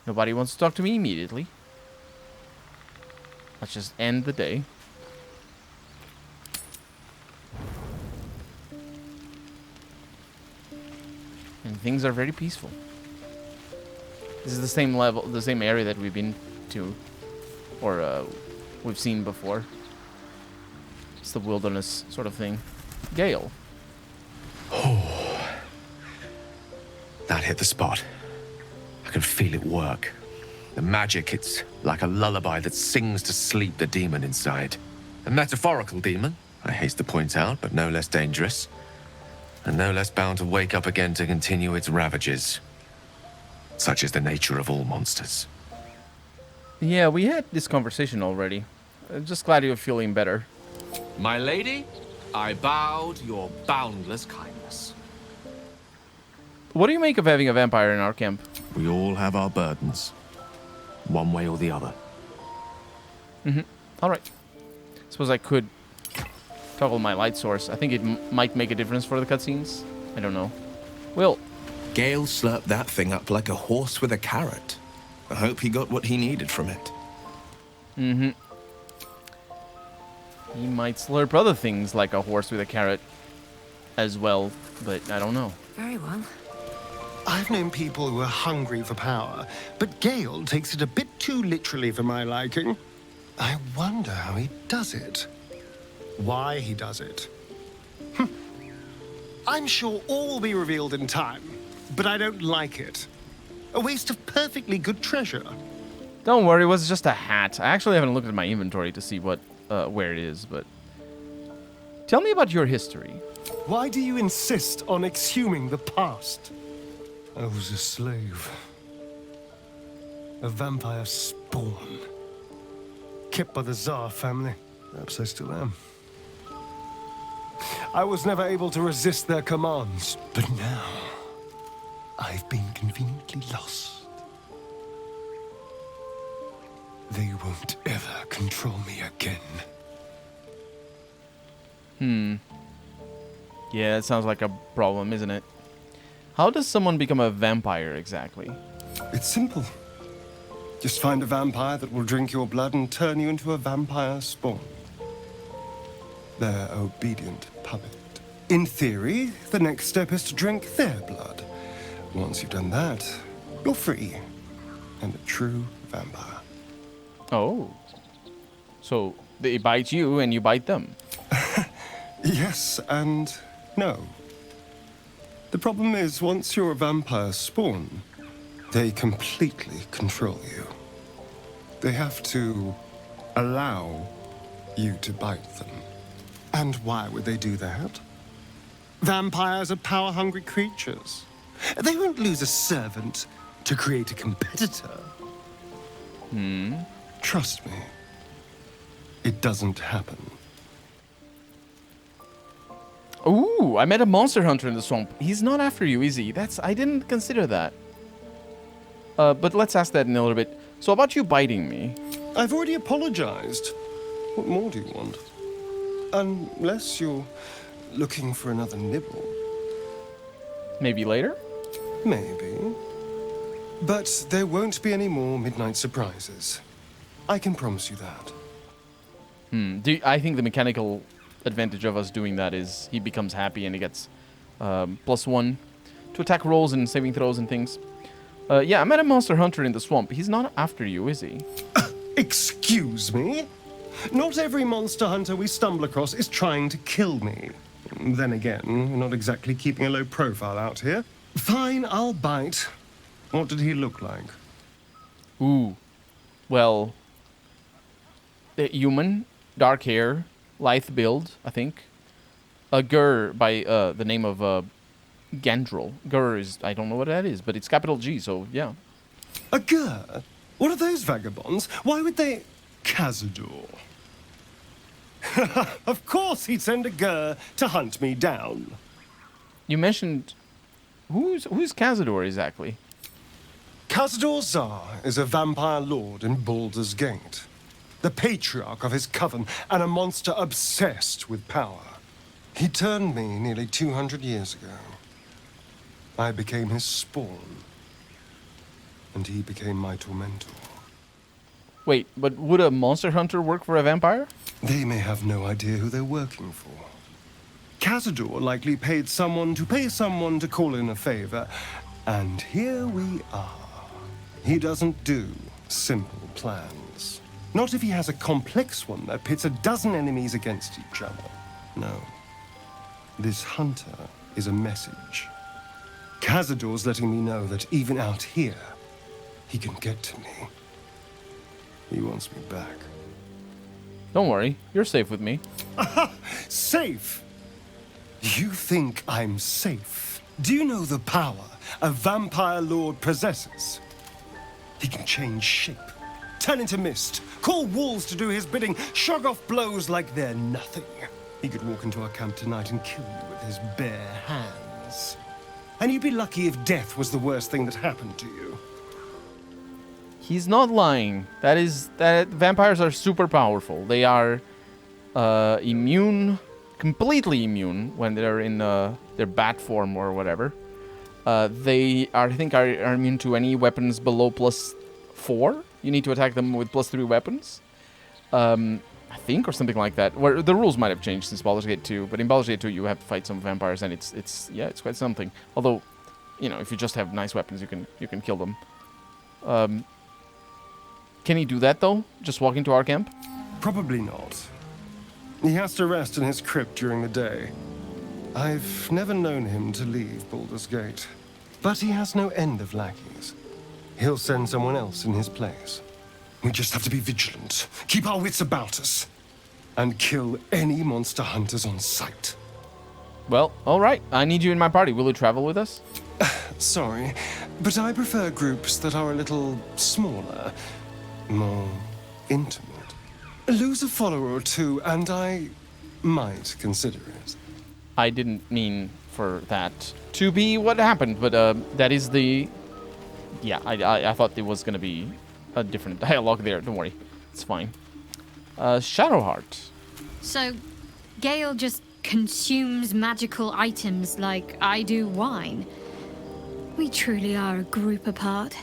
Nobody wants to talk to me immediately. Let's just end the day. And things are very peaceful. This is the same level, the same area that we've been to. Or, we've seen before. It's the wilderness sort of thing. Gale. Oh. That hit the spot. I can feel it work. The magic, it's like a lullaby that sings to sleep the demon inside. A metaphorical demon, I haste to point out, but no less dangerous. And no less bound to wake up again to continue its ravages. Such is the nature of all monsters. Yeah, we had this conversation already. Just glad you're feeling better. My lady, I bow to your boundless kindness. What do you make of having a vampire in our camp? We all have our burdens. One way or the other. Alright. Suppose I could toggle my light source. I think it might make a difference for the cutscenes. I don't know. Will. Gale slurped that thing up like a horse with a carrot. I hope he got what he needed from it. He might slurp other things like a horse with a carrot as well, but I don't know. Very well. I've known people who are hungry for power, but Gale takes it a bit too literally for my liking. I wonder how he does it. Why he does it. I'm sure all will be revealed in time, but I don't like it. A waste of perfectly good treasure. Don't worry, it was just a hat. I actually haven't looked at my inventory to see what where it is, but... Tell me about your history. Why do you insist on exhuming the past? I was a slave. A vampire spawn. Kept by the Tsar family. Perhaps I still am. I was never able to resist their commands, but now I've been conveniently lost. They won't ever control me again. Yeah, it sounds like a problem, isn't it? How does someone become a vampire exactly? It's simple. Just find a vampire that will drink your blood and turn you into a vampire spawn. Their obedient puppet. In theory, the next step is to drink their blood. Once you've done that, you're free. And a true vampire. Oh. So they bite you and you bite them. Yes and no. The problem is, once you're a vampire spawn, they completely control you. They have to allow you to bite them. And why would they do that? Vampires are power-hungry creatures. They won't lose a servant to create a competitor. Trust me. It doesn't happen. Ooh, I met a monster hunter in the swamp. He's not after you, is he? I didn't consider that. But let's ask that in a little bit. So about you biting me. I've already apologized. What more do you want? Unless you're looking for another nibble. Maybe later? Maybe. But there won't be any more midnight surprises. I can promise you that. I think the mechanical advantage of us doing that is he becomes happy and he gets +1 to attack rolls and saving throws and things. Yeah, I met a monster hunter in the swamp. He's not after you, is he? Excuse me? Not every monster hunter we stumble across is trying to kill me. Then again, we're not exactly keeping a low profile out here. Fine, I'll bite. What did he look like? Ooh. Well, human, dark hair, lithe build, I think. A Gur by the name of Gandrel. Gur is, I don't know what that is, but it's capital G, so yeah. A Gur? What are those vagabonds? Why would they... Cazador. Of course he'd send a Gur to hunt me down. You mentioned... Who's Cazador exactly? Cazador Tsar is a vampire lord in Baldur's Gate. The patriarch of his coven and a monster obsessed with power. He turned me nearly 200 years ago. I became his spawn. and he became my tormentor. Wait, but would a monster hunter work for a vampire? They may have no idea who they're working for. Cazador likely paid someone to call in a favor, and here we are. He doesn't do simple plans. Not if he has a complex one that pits a dozen enemies against each other. No. This hunter is a message. Cazador's letting me know that even out here, he can get to me. He wants me back. Don't worry, you're safe with me. Safe? You think I'm safe? Do you know the power a vampire lord possesses? He can change shape, turn into mist, call walls to do his bidding, shrug off blows like they're nothing. He could walk into our camp tonight and kill you with his bare hands. And you'd be lucky if death was the worst thing that happened to you. He's not lying. That vampires are super powerful. They are immune, completely immune when they're in their bat form or whatever. They are, I think, are immune to any weapons below +4. You need to attack them with +3 weapons. I think, or something like that. Where the rules might have changed since Baldur's Gate 2, but in Baldur's Gate 2 you have to fight some vampires, and it's quite something. Although, you know, if you just have nice weapons, you can kill them. Can he do that though? Just walk into our camp? Probably not. He has to rest in his crypt during the day. I've never known him to leave Baldur's Gate. But he has no end of lackeys. He'll send someone else in his place. We just have to be vigilant, keep our wits about us, and kill any monster hunters on sight. Well, alright. I need you in my party. Will you travel with us? Sorry, but I prefer groups that are a little smaller, more intimate. Lose a follower or two, and I might consider it. I didn't mean for that to be what happened, but that is the... Yeah, I thought there was going to be a different dialogue there. Don't worry. It's fine. Shadowheart. So, Gale just consumes magical items like I do wine. We truly are a group apart.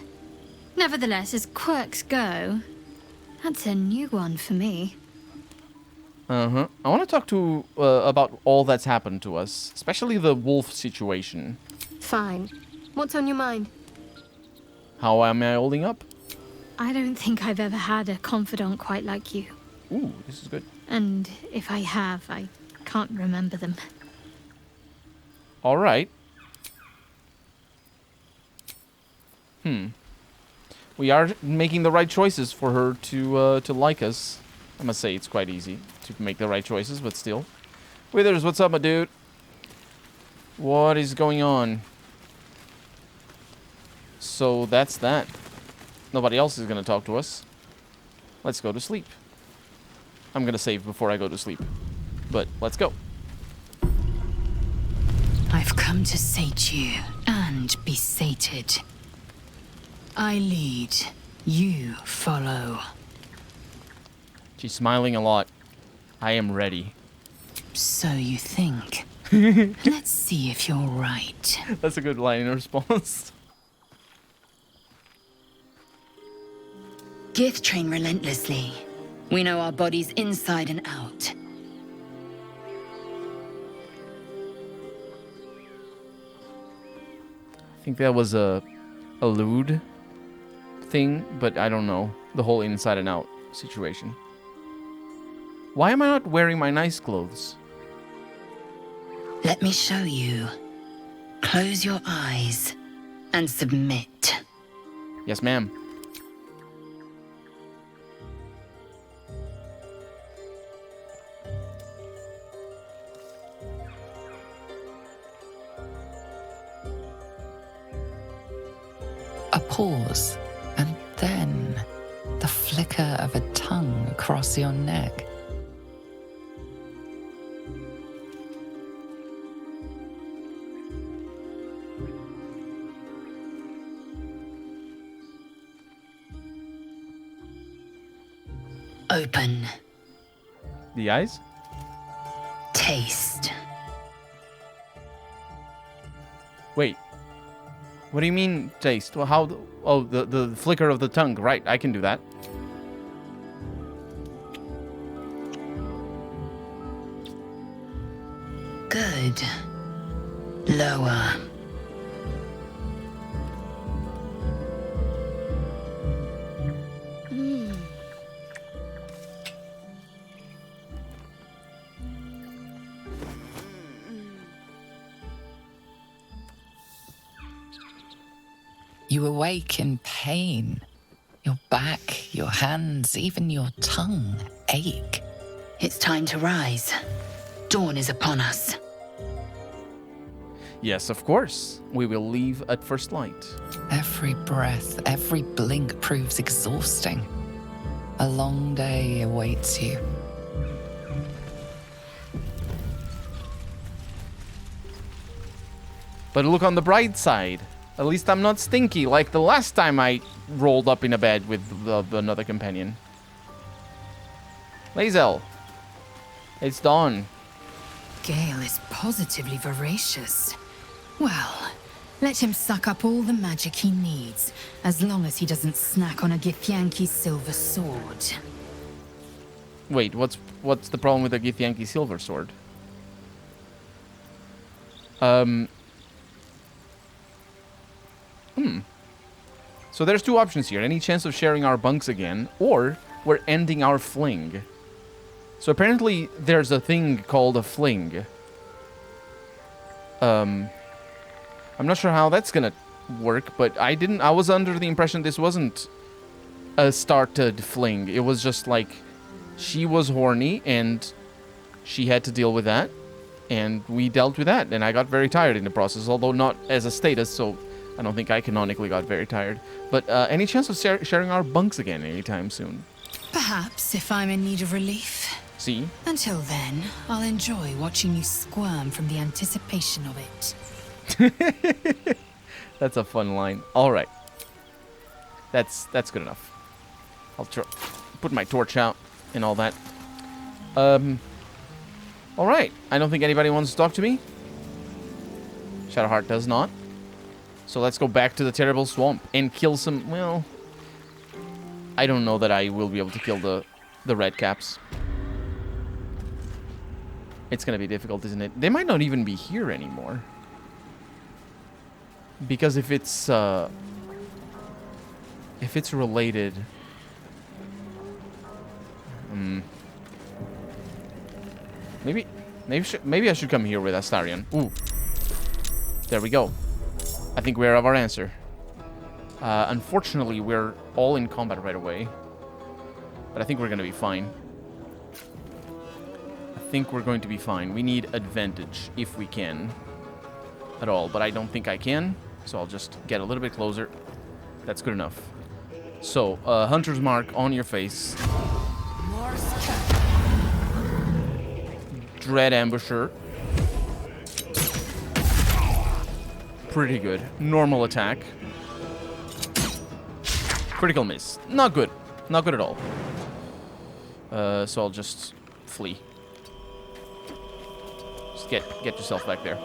Nevertheless, as quirks go, that's a new one for me. I want to talk to about all that's happened to us, especially the wolf situation. Fine. What's on your mind? How am I holding up? I don't think I've ever had a confidant quite like you. Ooh, this is good. And if I have, I can't remember them. All right. We are making the right choices for her to like us. I must say it's quite easy to make the right choices, but still. Withers, what's up, my dude? What is going on? So that's that. Nobody else is going to talk to us. Let's go to sleep. I'm going to save before I go to sleep. But let's go. I've come to sate you and be sated. I lead, you follow. She's smiling a lot. I am ready. So you think. Let's see if you're right. That's a good line in response. Gift train relentlessly. We know our bodies inside and out. I think that was a lewd thing, but I don't know. The whole inside and out situation. Why am I not wearing my nice clothes? Let me show you. Close your eyes and submit. Yes, ma'am. A pause, and then the flicker of a tongue across your neck. Open. The eyes? Taste. Wait. What do you mean, taste? Well, how? Oh, the flicker of the tongue. Right, I can do that. Good. Lower. You awake in pain. Your back, your hands, even your tongue ache. It's time to rise. Dawn is upon us. Yes, of course. We will leave at first light. Every breath, every blink proves exhausting. A long day awaits you. But look on the bright side. At least I'm not stinky like the last time I rolled up in a bed with another companion. Lae'zel. It's dawn. Gale is positively voracious. Well, let him suck up all the magic he needs, as long as he doesn't snack on a Githyanki silver sword. Wait, what's the problem with the Githyanki silver sword? So there's two options here. Any chance of sharing our bunks again, or we're ending our fling. So apparently there's a thing called a fling. I'm not sure how that's gonna work, but I was under the impression this wasn't a started fling. It was just like she was horny and she had to deal with that, and we dealt with that, and I got very tired in the process, although not as a status, so I don't think I canonically got very tired. But any chance of sharing our bunks again anytime soon? Perhaps, if I'm in need of relief. See? Until then, I'll enjoy watching you squirm from the anticipation of it. That's a fun line. All right. That's good enough. I'll put my torch out and all that. All right. I don't think anybody wants to talk to me. Shadowheart does not. So let's go back to the terrible swamp and kill some, well, I don't know that I will be able to kill the red caps. It's going to be difficult, isn't it? They might not even be here anymore. Because if it's related, maybe I should come here with Astarion. Ooh. There we go. I think we have our answer. Unfortunately, we're all in combat right away. But I think we're going to be fine. We need advantage, if we can. At all, but I don't think I can. So I'll just get a little bit closer. That's good enough. So, Hunter's Mark on your face. Dread Ambusher. Pretty good. Normal attack. Critical miss. Not good. Not good at all. So I'll just flee. Just get yourself back there.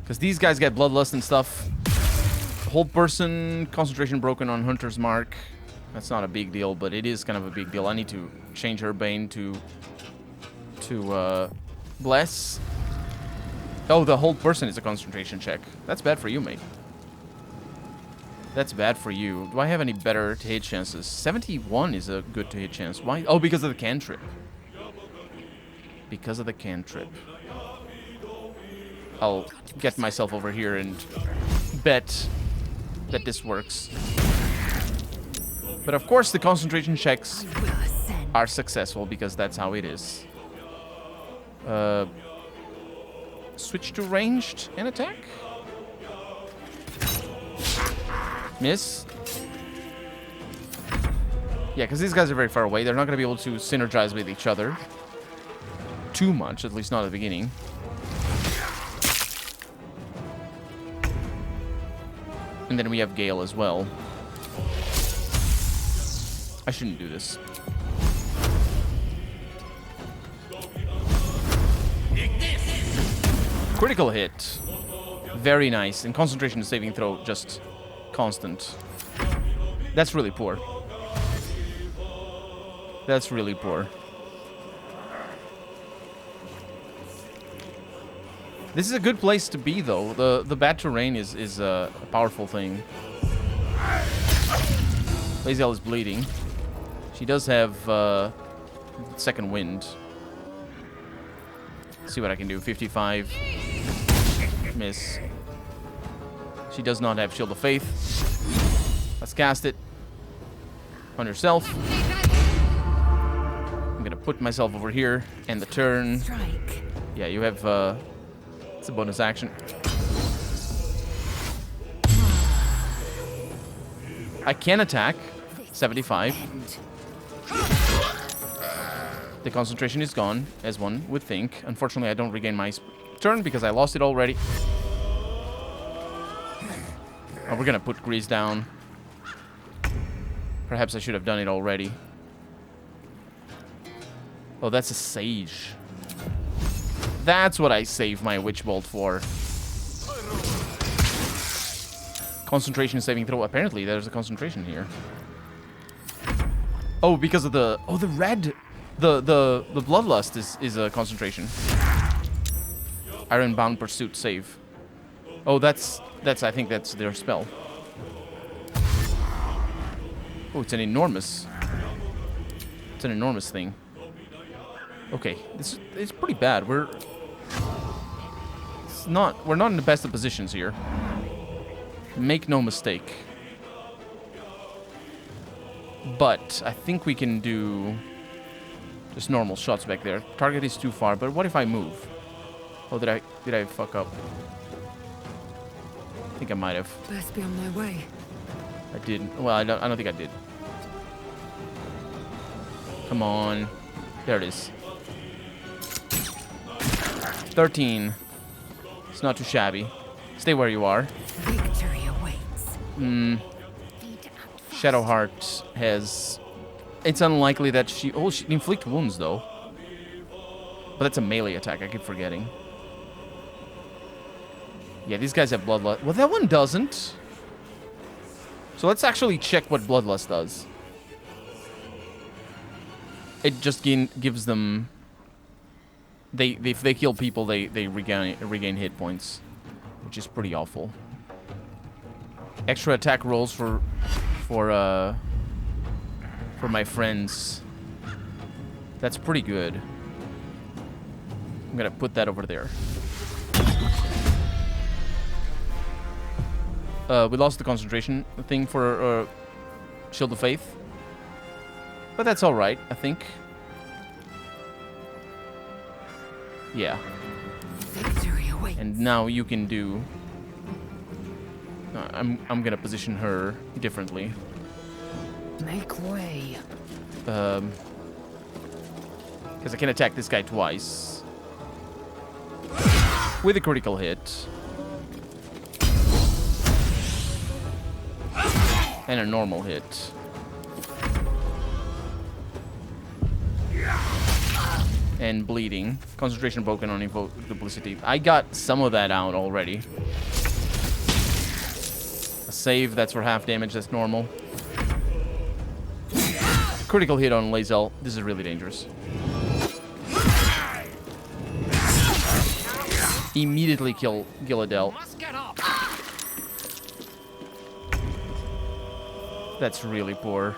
Because these guys get bloodlust and stuff. Hold person, concentration broken on Hunter's Mark. That's not a big deal, but it is kind of a big deal. I need to change her Bane to Bless. Oh, the hold person is a concentration check. That's bad for you, mate. That's bad for you. Do I have any better to hit chances? 71 is a good to hit chance. Why? Oh, because of the cantrip. Because of the cantrip. I'll get myself over here and bet that this works. But of course the concentration checks are successful because that's how it is. Switch to ranged and attack. Miss. Yeah, because these guys are very far away. They're not going to be able to synergize with each other too much, at least not at the beginning. And then we have Gale as well. I shouldn't do this. Critical hit. Very nice. And concentration and saving throw, just constant. That's really poor. That's really poor. This is a good place to be, though. The bad terrain is a powerful thing. Lae'zel is bleeding. She does have second wind. Let's see what I can do. 55. Miss. She does not have Shield of Faith. Let's cast it on yourself. I'm gonna put myself over here. End the turn. Strike. Yeah, you have... it's a bonus action. I can attack. 75. The concentration is gone, as one would think. Unfortunately, I don't regain my turn because I lost it already. Oh, we're gonna put Grease down. Perhaps I should have done it already. Oh, that's a Sage. That's what I save my Witch Bolt for. Concentration saving throw. Apparently, there's a concentration here. Oh, because of the... Oh, the red... The Bloodlust is a concentration. Ironbound Pursuit save. Oh, that's... I think that's their spell. Oh, it's an enormous... It's an enormous thing. Okay, this it's pretty bad. We're not in the best of positions here. Make no mistake. But I think we can do just normal shots back there. Target is too far, but what if I move? Oh, did I fuck up? I think I might have. Best be on my way. I didn't. Well, I don't think I did. Come on. There it is. 13. It's not too shabby. Stay where you are. Victory awaits. Shadowheart has... It's unlikely that she... Oh, she inflict wounds, though. But that's a melee attack. I keep forgetting. Yeah, these guys have Bloodlust. Well, that one doesn't. So let's actually check what Bloodlust does. It just gives them... if they kill people, they regain hit points, which is pretty awful. Extra attack rolls for my friends. That's pretty good. I'm gonna put that over there. We lost the concentration thing for Shield of Faith, but that's all right, I think. Yeah. Victory awaits. And now you can do... I'm gonna position her differently. Make way. Because I can attack this guy twice. With a critical hit. And a normal hit. And bleeding. Concentration broken on Invoke Duplicity. I got some of that out already. A save, that's for half damage, that's normal. Critical hit on Lae'zel. This is really dangerous. Immediately kill Gilladel. That's really poor.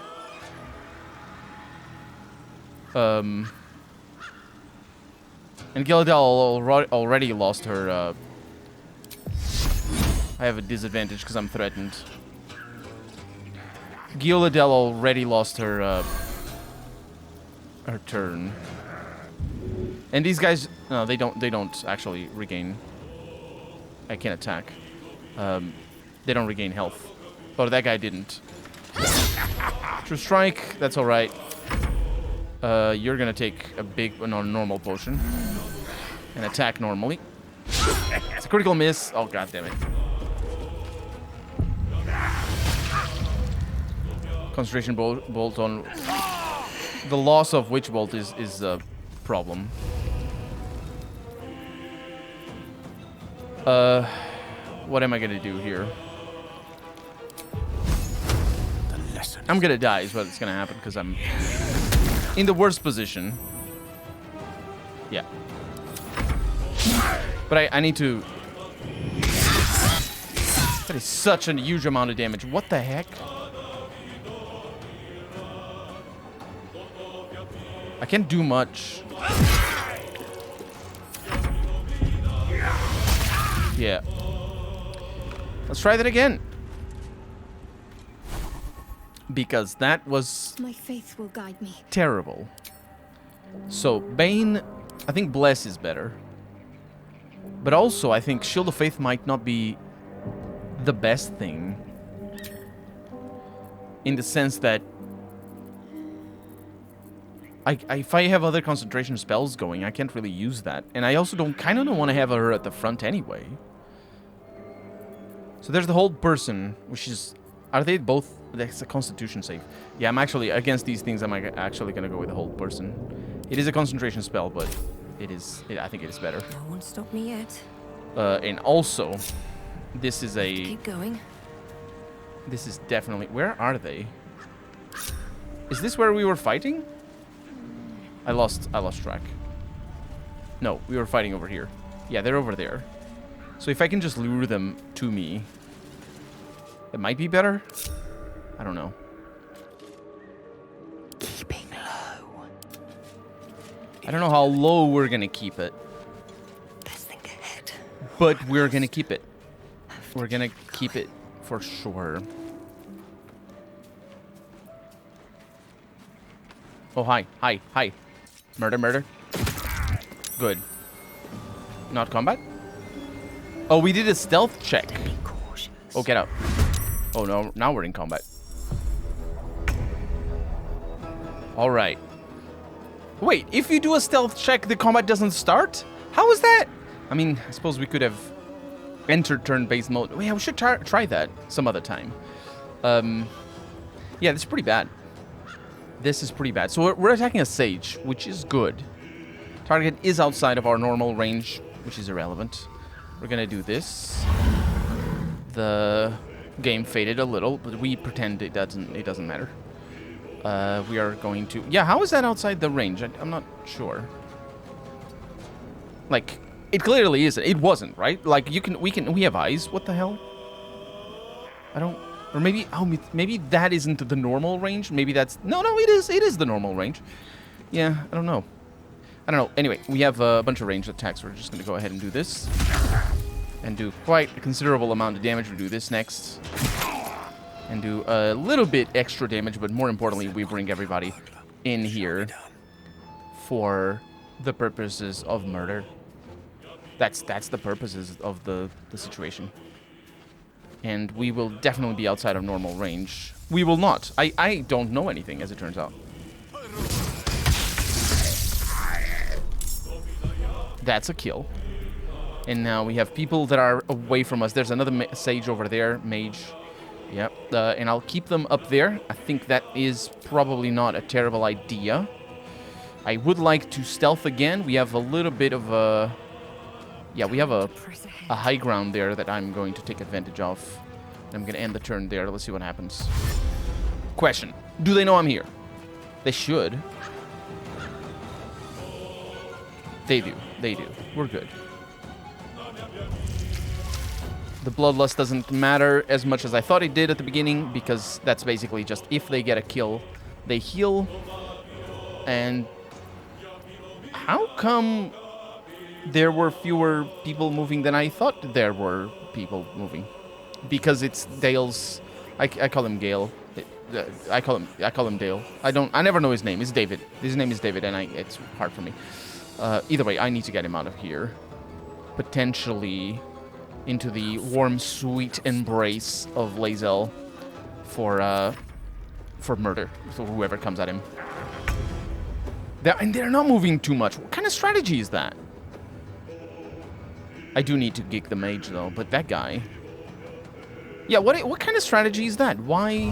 And Gilladel already lost her... I have a disadvantage because I'm threatened. Gilladel already lost her her turn. And these guys, no, they don't actually regain. I can't attack. They don't regain health. Oh, that guy didn't. True strike, that's all right. You're gonna take a big, normal potion and attack normally. It's a critical miss. Oh, god damn it. Concentration bolt on... The loss of Witch Bolt is a problem. What am I gonna do here? The lesson. I'm gonna die is what's gonna happen because I'm in the worst position. Yeah. But I need to... That is such a huge amount of damage. What the heck? I can't do much. Yeah. Let's try that again. Because that was My faith will guide me. terrible. So, Bane, I think Bless is better. But also, I think Shield of Faith might not be the best thing. In the sense that if I have other concentration spells going, I can't really use that. And I also kind of don't want to have her at the front anyway. So there's the hold person, which is... Are they both... That's a constitution save. Yeah, I'm actually... Against these things, I'm actually going to go with the hold person. It is a concentration spell, but it is... I think it is better. No one stopped me yet. And also, this is a... Keep going. This is definitely... Where are they? Is this where we were fighting? I lost track. No, we were fighting over here. Yeah, they're over there. So if I can just lure them to me, it might be better. I don't know. Keeping low. I don't know how low we're gonna keep it, Let's think ahead. but we're gonna keep it. We're gonna keep it for sure. Oh, hi. Murder, murder. Good. Not combat? Oh, we did a stealth check. Oh, get out. Oh, no. Now we're in combat. Alright. Wait, if you do a stealth check, the combat doesn't start? How is that? I mean, I suppose we could have entered turn-based mode. Yeah, we should try that some other time. Yeah, this is pretty bad. This is pretty bad. So we're attacking a sage, which is good. Target is outside of our normal range, which is irrelevant. We're gonna do this. The game faded a little, but we pretend it doesn't matter. We are going to... Yeah, how is that outside the range? I'm not sure. Like, it clearly isn't. It wasn't, right? Like, we have eyes. What the hell? I don't... Or maybe... Oh, maybe that isn't the normal range. Maybe that's... No, it is. It is the normal range. Yeah, I don't know. Anyway, we have a bunch of ranged attacks. We're just going to go ahead and do this. And do quite a considerable amount of damage. We do this next. And do a little bit extra damage, but more importantly, we bring everybody in here for the purposes of murder. That's the purposes of the situation. And we will definitely be outside of normal range. We will not. I don't know anything, as it turns out. That's a kill. And now we have people that are away from us. There's another sage over there, mage. Yep, and I'll keep them up there. I think that is probably not a terrible idea. I would like to stealth again. We have a little bit of a... Yeah, we have a high ground there that I'm going to take advantage of. I'm going to end the turn there. Let's see what happens. Question. Do they know I'm here? They should. They do. They do. We're good. The Bloodlust doesn't matter as much as I thought it did at the beginning, because that's basically just if they get a kill, they heal. And how come there were fewer people moving than I thought there were people moving? Because it's Dale's... I call him Gale. I call him Dale. I never know his name. It's David. His name is David, and it's hard for me. Either way, I need to get him out of here. Potentially into the warm, sweet embrace of Lae'zel for murder. So whoever comes at him. They're not moving too much. What kind of strategy is that? I do need to geek the mage though, but that guy. Yeah, what kind of strategy is that? Why?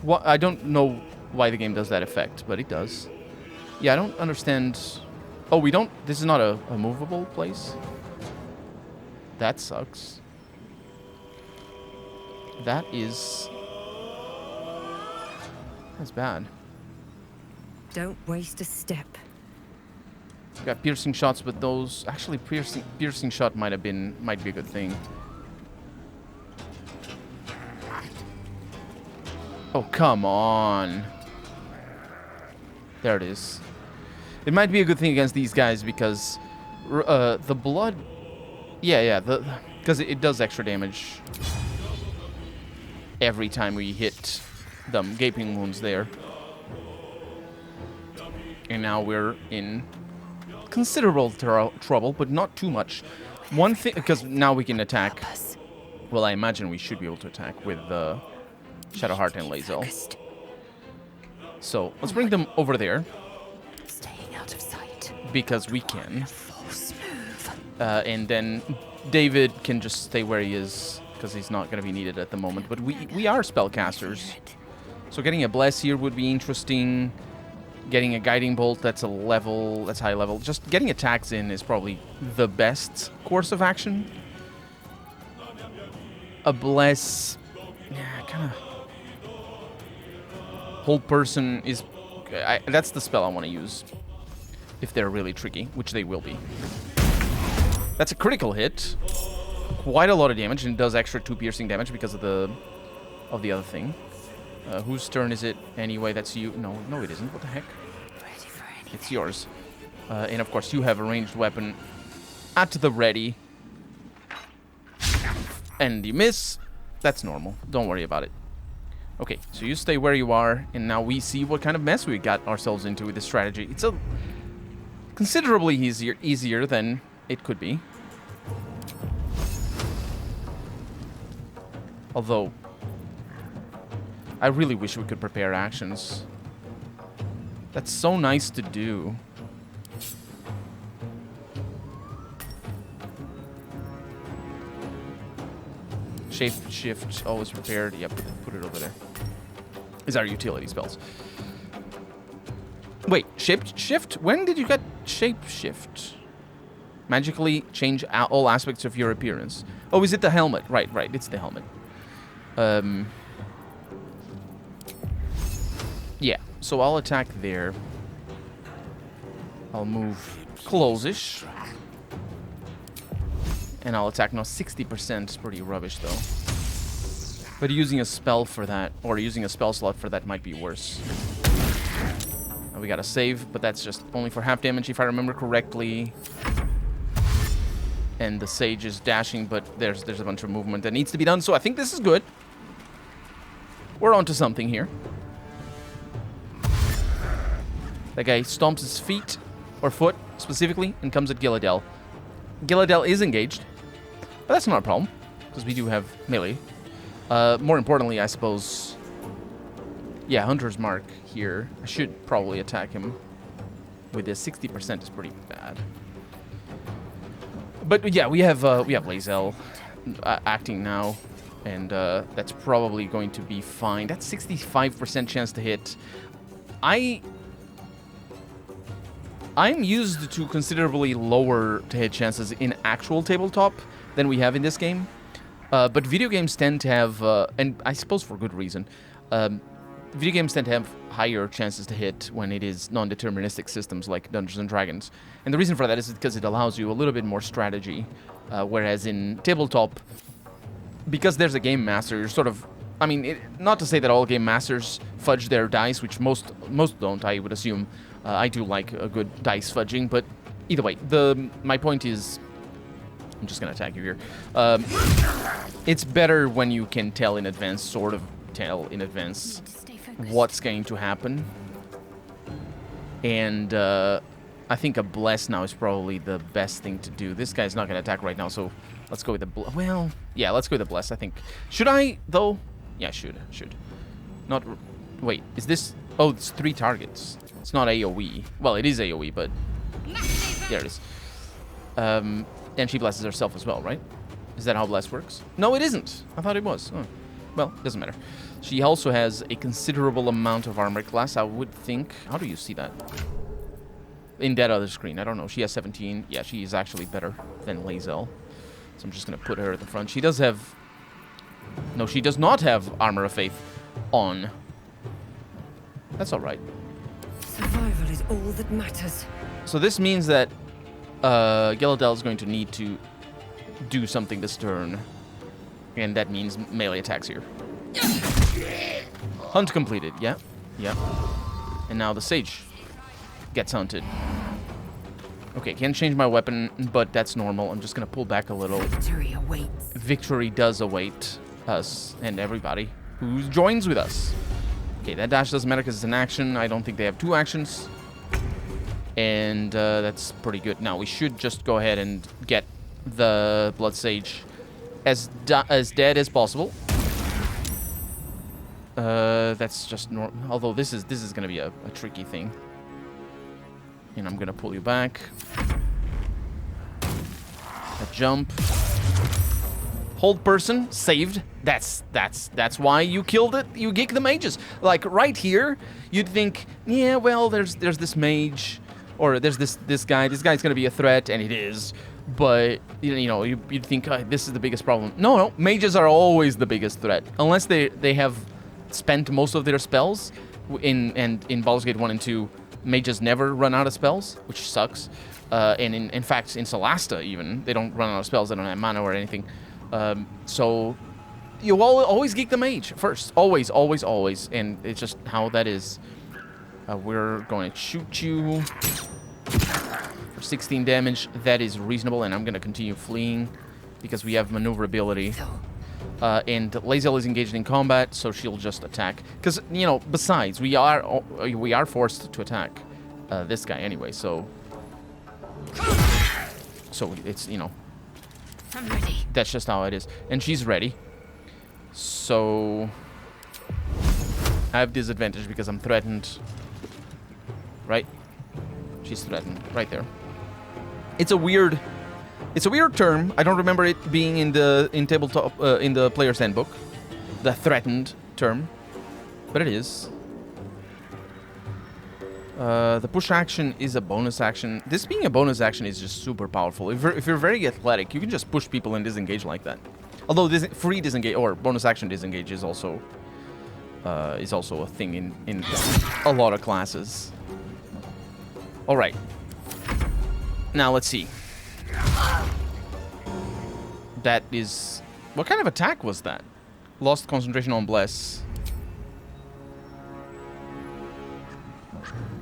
What? I don't know why the game does that effect, but it does. Yeah, I don't understand. Oh, we don't. This is not a movable place. That sucks. That is... That's bad. Don't waste a step. Got piercing shots, but those... Actually, piercing shot might be a good thing. Oh, come on. There it is. It might be a good thing against these guys because the blood... Yeah, because it does extra damage every time we hit them. Gaping wounds there. And now we're in considerable trouble, but not too much. One thing, because now we can attack. Well, I imagine we should be able to attack with Shadowheart and Lae'zel. So let's bring them over there. Staying out of sight. Because we can. And then David can just stay where he is because he's not going to be needed at the moment. But we are spellcasters. So getting a Bless here would be interesting. Getting a Guiding Bolt, that's high level. Just getting attacks in is probably the best course of action. A Bless... Yeah, kind of... Hold Person is... that's the spell I want to use. If they're really tricky, which they will be. That's a critical hit. Quite a lot of damage, and it does extra 2 piercing damage because of the other thing. Whose turn is it anyway? That's you. No, it isn't. What the heck? It's yours. And of course, you have a ranged weapon at the ready. And you miss. That's normal. Don't worry about it. Okay, so you stay where you are, and now we see what kind of mess we got ourselves into with this strategy. It's a considerably easier than it could be. Although, I really wish we could prepare actions. That's so nice to do. Shape shift, always prepared. Yep, put it over there. Is our utility spells. Wait, shape shift? When did you get shape shift? Magically change all aspects of your appearance. Oh, is it the helmet? Right, it's the helmet. Yeah, so I'll attack there. I'll move close-ish. And I'll attack now. 60% is pretty rubbish, though. But using a spell for that, or using a spell slot for that might be worse. Now we got a save, but that's just only for half damage, if I remember correctly. And the Sage is dashing, but there's a bunch of movement that needs to be done, so I think this is good. We're onto something here. That guy stomps his feet, or foot, specifically, and comes at Gilladel. Gilladel is engaged, but that's not a problem, because we do have melee. More importantly, I suppose... Yeah, Hunter's Mark here. I should probably attack him with this. 60% is pretty bad. But yeah, we have Lae'zel acting now, and that's probably going to be fine. That's 65% chance to hit. I'm used to considerably lower to hit chances in actual tabletop than we have in this game. But video games tend to have, and I suppose for good reason, video games tend to have higher chances to hit when it is non-deterministic systems like Dungeons & Dragons. And the reason for that is because it allows you a little bit more strategy, whereas in tabletop, because there's a game master, you're sort of... I mean, not to say that all game masters fudge their dice, which most don't, I would assume. I do like a good dice fudging, but either way, my point is... I'm just going to attack you here. It's better when you can tell in advance, sort of tell in advance what's going to happen. And I think a Bless now is probably the best thing to do. This guy's not going to attack right now, so let's go with the... Well, yeah, let's go with the Bless, I think. Should I, though? Yeah, should. Not... Wait, is this... Oh, it's 3 targets. It's not AoE. Well, it is AoE, but... There it is. And she blesses herself as well, right? Is that how Bless works? No, it isn't. I thought it was. Oh. Well, doesn't matter. She also has a considerable amount of armor class, I would think. How do you see that? In that other screen. I don't know. She has 17. Yeah, she is actually better than Lae'zel. So I'm just gonna put her at the front. She does have... No, she does not have Armor of Faith on. That's alright. Survival is all that matters. So this means that Galadel is going to need to do something this turn. And that means melee attacks here. Hunt completed. Yeah. Yeah. And now the Sage gets hunted. Okay, can't change my weapon, but that's normal. I'm just going to pull back a little. Victory awaits. Victory does await us and everybody who joins with us. Okay, that dash doesn't matter because it's an action. I don't think they have 2 actions. And that's pretty good. Now, we should just go ahead and get the Blood Sage as dead as possible. That's just normal. Although this is going to be a tricky thing. And I'm going to pull you back. A jump. Hold person, saved. That's why you killed it. You geek the mages. Like right here, you'd think, yeah, well, there's this mage, or there's this guy. This guy's gonna be a threat, and it is. But you know, you'd think this is the biggest problem. No, mages are always the biggest threat, unless they have spent most of their spells. In Baldur's Gate 1 and 2, mages never run out of spells, which sucks. And in fact, in Solasta even, they don't run out of spells. They don't have mana or anything. So you always geek the mage first. Always, always, always. And it's just how that is. We're going to shoot you for 16 damage. That is reasonable, and I'm going to continue fleeing because we have maneuverability. And Lae'zel is engaged in combat, so she'll just attack. Because, you know, besides, we are forced to attack this guy anyway, so... So it's, you know... I'm ready. That's just how it is. And she's ready. So... I have disadvantage because I'm threatened. Right? She's threatened. Right there. It's a weird term. I don't remember it being in tabletop in the player's handbook. The threatened term. But it is. The push action is a bonus action. This being a bonus action is just super powerful. If you're very athletic, you can just push people and disengage like that. Although this free disengage or bonus action disengage is also a thing in a lot of classes. All right. Now let's see. That is... What kind of attack was that? Lost concentration on Bless.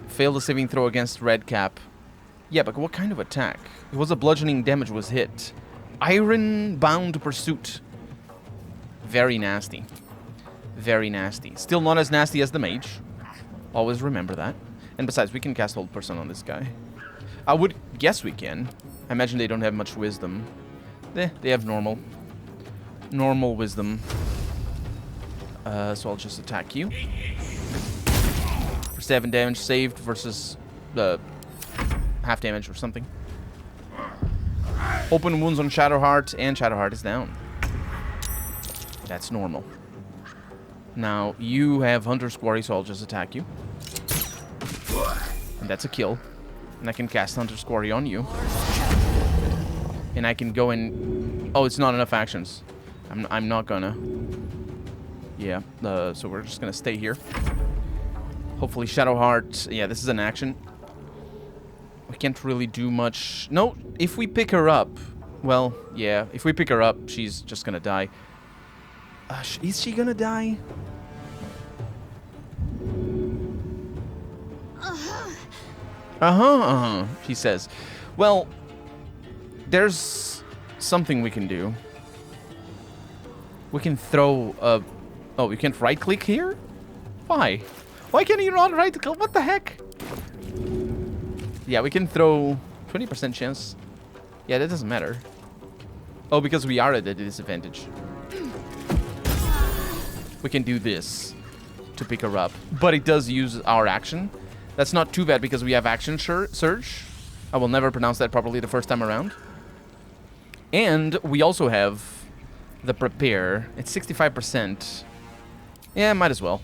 Failed the saving throw against Red Cap. Yeah, but what kind of attack? It was a bludgeoning damage was hit. Iron-bound pursuit. Very nasty. Very nasty. Still not as nasty as the mage. Always remember that. And besides, we can cast Hold Person on this guy. I would guess we can. I imagine they don't have much wisdom. They have normal. Normal wisdom. So I'll just attack you. For 7 damage saved versus half damage or something. Open wounds on Shadowheart, and Shadowheart is down. That's normal. Now, you have Hunter's Quarry, so I'll just attack you. And that's a kill. And I can cast Hunter's Quarry on you. And I can go in... Oh, it's not enough actions. I'm not gonna... Yeah, so we're just gonna stay here. Hopefully Shadowheart... Yeah, this is an action. We can't really do much... No, if we pick her up... Well, yeah, if we pick her up, she's just gonna die. Is she gonna die? She says. Well, there's something we can do. We can throw a... Oh, we can't right-click here? Why? Why can't you not right-click? What the heck? Yeah, we can throw 20% chance. Yeah, that doesn't matter. Oh, because we are at a disadvantage. We can do this to pick her up. But it does use our action. That's not too bad because we have action surge. I will never pronounce that properly the first time around. And we also have the prepare. It's 65%. Yeah, might as well.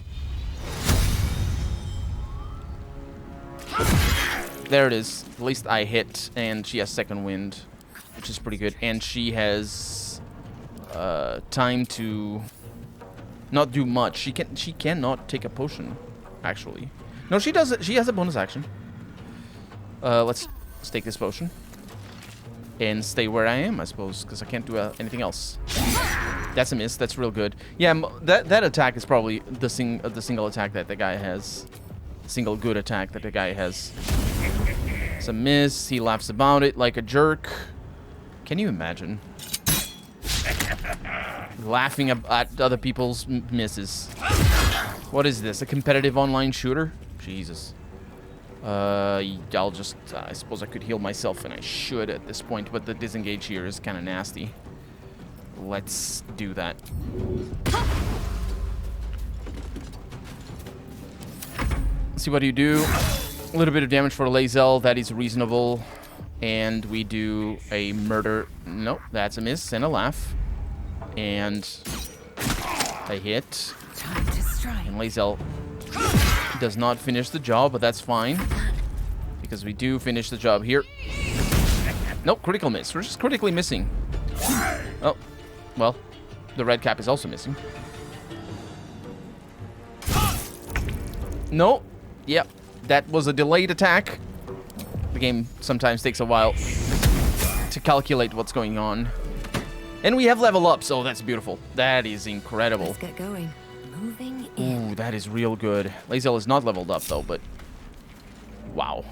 There it is. At least I hit, and she has second wind. which is pretty good. And she has time to not do much. She cannot take a potion, actually. No, she does it. She has a bonus action. Let's take this potion and stay where I am, I suppose, because I can't do anything else. That's a miss. That's real good. Yeah, that attack is probably the single attack that the guy has. Single good attack that the guy has. It's a miss. He laughs about it like a jerk. Can you imagine? Laughing at other people's misses. What is this? A competitive online shooter? Jesus. I'll just... I suppose I could heal myself, and I should at this point, but the disengage here is kind of nasty. Let's do that. See what you do. A little bit of damage for Lae'zel. That is reasonable. And we do a murder. Nope, that's a miss and a laugh. And a hit. Time to strike. And Lae'zel does not finish the job, but that's fine. Because we do finish the job here. Nope, critical miss. We're just critically missing. Oh, well, the red cap is also missing. No. Yep, that was a delayed attack. The game sometimes takes a while to calculate what's going on. And we have level up, so that's beautiful. That is incredible. Let's get going. Moving in. Ooh, that is real good. Lae'zel is not leveled up, though, but... Wow.